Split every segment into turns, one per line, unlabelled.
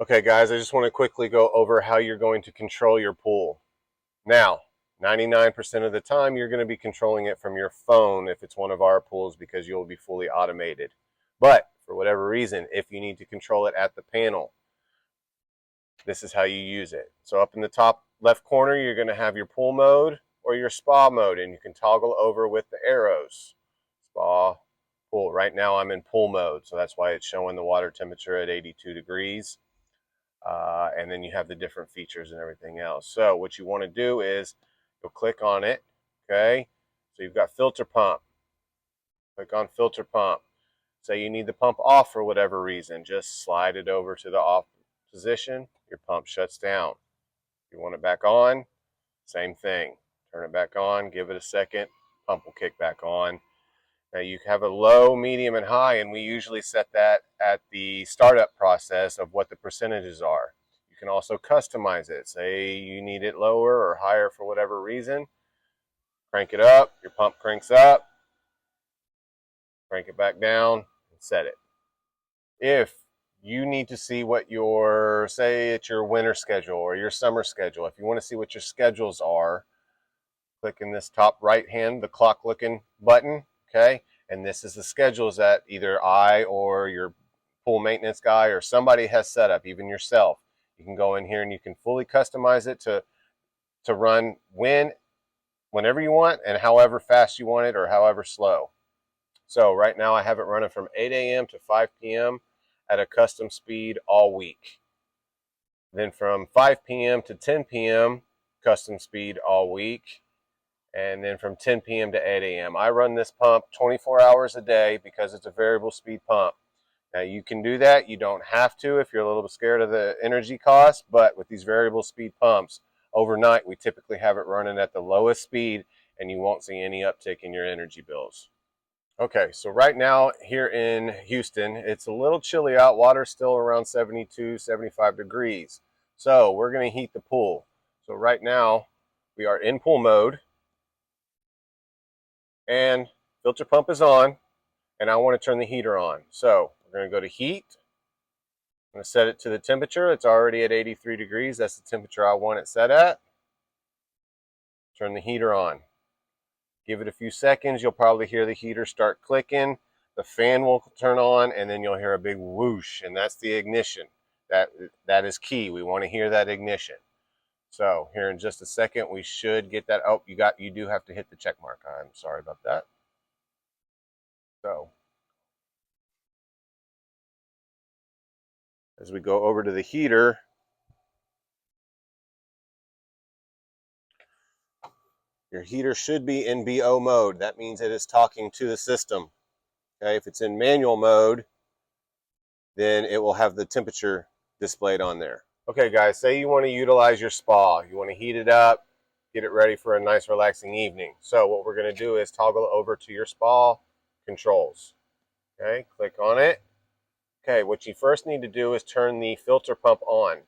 Okay, guys, I just want to quickly go over how you're going to control your pool. Now, 99% of the time, you're going to be controlling it from your phone if it's one of our pools because you'll be fully automated. But for whatever reason, if you need to control it at the panel, this is how you use it. So up in the top left corner, you're going to have your pool mode or your spa mode, and you can toggle over with the arrows. Spa, pool. Right now I'm in pool mode, so that's why it's showing the water temperature at 82 degrees. And then you have the different features and everything else. So what you want to do is you'll click on it, okay? So you've got filter pump. Click on filter pump. Say you need the pump off for whatever reason, just slide it over to the off position. Your pump shuts down. If you want it back on, same thing. Turn it back on, give it a second, pump will kick back on. Now you have a low, medium, and high, and we usually set that at the startup process of what the percentages are. You can also customize it. Say you need it lower or higher for whatever reason. Crank it up, your pump cranks up, crank it back down, and set it. If you need to see what your, say it's your winter schedule or your summer schedule, if you want to see what your schedules are, click in this top right hand, the clock looking button, okay? And this is the schedules that either I or your pool maintenance guy or somebody has set up, even yourself. You can go in here and you can fully customize it to run whenever you want and however fast you want it or however slow. So right now I have it running from 8 a.m. to 5 p.m. at a custom speed all week. Then from 5 p.m. to 10 p.m. custom speed all week. And then from 10 p.m. to 8 a.m. I run this pump 24 hours a day because it's a variable speed pump. Now you can do that. You don't have to if you're a little bit scared of the energy cost, but with these variable speed pumps, overnight we typically have it running at the lowest speed and you won't see any uptick in your energy bills. Okay, so right now here in Houston, it's a little chilly out. Water's still around 72, 75 degrees. So we're going to heat the pool. So right now we are in pool mode and filter pump is on and I want to turn the heater on. So we're going to go to heat. I'm going to set it to the temperature. It's already at 83 degrees. That's the temperature I want it set at. Turn the heater on. Give it a few seconds. You'll probably hear the heater start clicking. The fan will turn on and then you'll hear a big whoosh, and that's the ignition. That is key. We want to hear that ignition. So here in just a second, we should get that. Oh, you do have to hit the check mark. I'm sorry about that. So as we go over to the heater, your heater should be in BO mode. That means it is talking to the system. Okay, if it's in manual mode, then it will have the temperature displayed on there. Okay, guys, say you want to utilize your spa. You want to heat it up, get it ready for a nice relaxing evening. So what we're going to do is toggle over to your spa controls. Okay, click on it. Okay, what you first need to do is turn the filter pump on.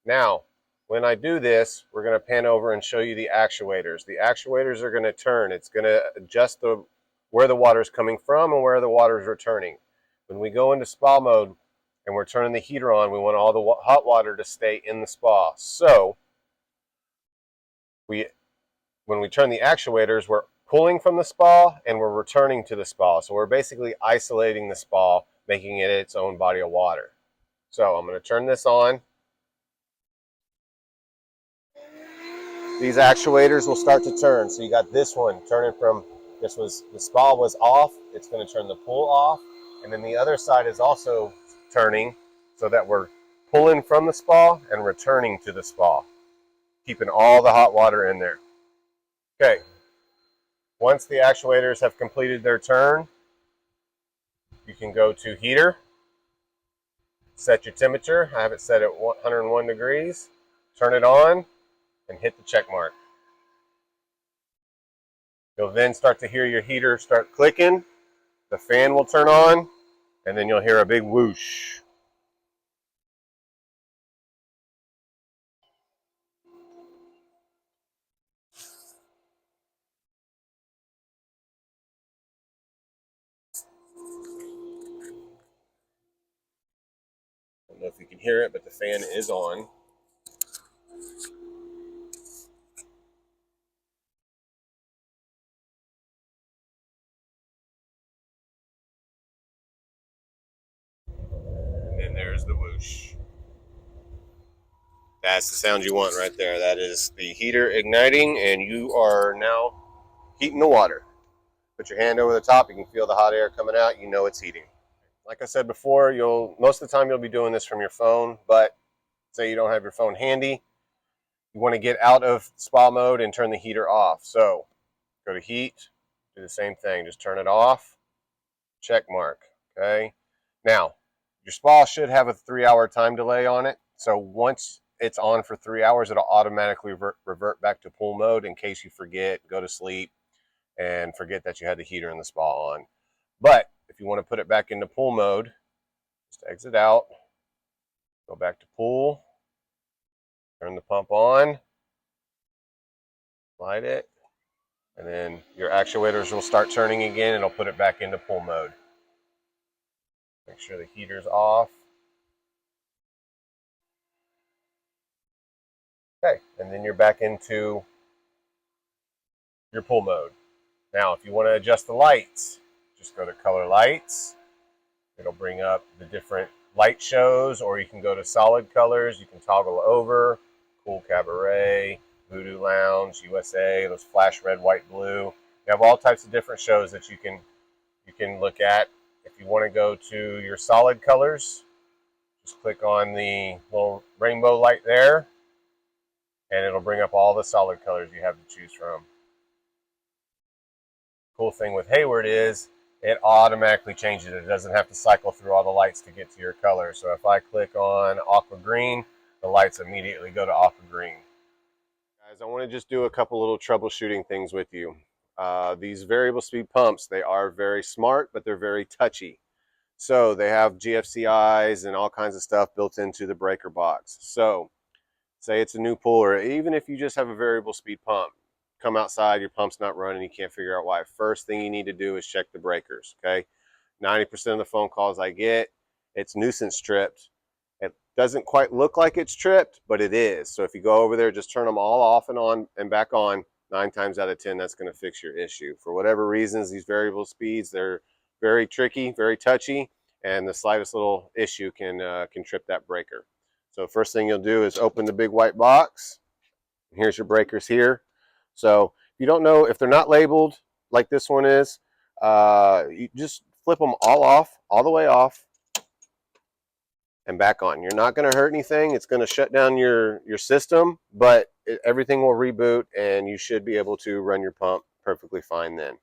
Now, when I do this, we're going to pan over and show you the actuators. The actuators are going to turn. It's going to adjust where the water is coming from and where the water is returning. When we go into spa mode and we're turning the heater on, we want all the hot water to stay in the spa. So when we turn the actuators, we're pulling from the spa and we're returning to the spa. So we're basically isolating the spa, making it its own body of water. So I'm going to turn this on. These actuators will start to turn. So you got this one turning from, the spa was off. It's going to turn the pool off. And then the other side is also turning so that we're pulling from the spa and returning to the spa, keeping all the hot water in there. Okay. Once the actuators have completed their turn, you can go to heater, set your temperature. I have it set at 101 degrees. Turn it on and hit the check mark. You'll then start to hear your heater start clicking. The fan will turn on, and then you'll hear a big whoosh. don't know if you can hear it, but the fan is on. And then there's the whoosh. That's the sound you want right there. That is the heater igniting, and you are now heating the water. Put your hand over the top, you can feel the hot air coming out, you know it's heating. Like I said before, most of the time you'll be doing this from your phone, but say you don't have your phone handy, you want to get out of spa mode and turn the heater off. So go to heat, do the same thing, just turn it off, check mark, okay? Now, your spa should have a 3-hour time delay on it, so once it's on for 3 hours, it'll automatically revert back to pool mode in case you forget, go to sleep, and forget that you had the heater in the spa on. But if you want to put it back into pool mode, just exit out, go back to pool, turn the pump on, light it, and then your actuators will start turning again and it'll put it back into pool mode. Make sure the heater's off. Okay, and then you're back into your pool mode. Now, if you want to adjust the lights, just go to color lights. It'll bring up the different light shows, or you can go to solid colors. You can toggle over, Cool Cabaret, Voodoo Lounge, USA, those flash red, white, blue. You have all types of different shows that you can look at. If you want to go to your solid colors, just click on the little rainbow light there, and it'll bring up all the solid colors you have to choose from. Cool thing with Hayward is it automatically changes it. It doesn't have to cycle through all the lights to get to your color. So if I click on aqua green, the lights immediately go to aqua green. Guys, I want to just do a couple little troubleshooting things with you. These variable speed pumps, they are very smart, but they're very touchy. So they have GFCIs and all kinds of stuff built into the breaker box. So say it's a new pool, or even if you just have a variable speed pump, come outside, your pump's not running, you can't figure out why. First thing you need to do is check the breakers, okay? 90% of the phone calls I get, it's nuisance tripped. It doesn't quite look like it's tripped, but it is. So if you go over there, just turn them all off and on and back on, 9 times out of 10, that's gonna fix your issue. For whatever reasons, these variable speeds, they're very tricky, very touchy, and the slightest little issue can trip that breaker. So first thing you'll do is open the big white box. Here's your breakers here. So if you don't know, if they're not labeled like this one is, you just flip them all off, all the way off, and back on. You're not going to hurt anything. It's going to shut down your system, but everything will reboot, and you should be able to run your pump perfectly fine then.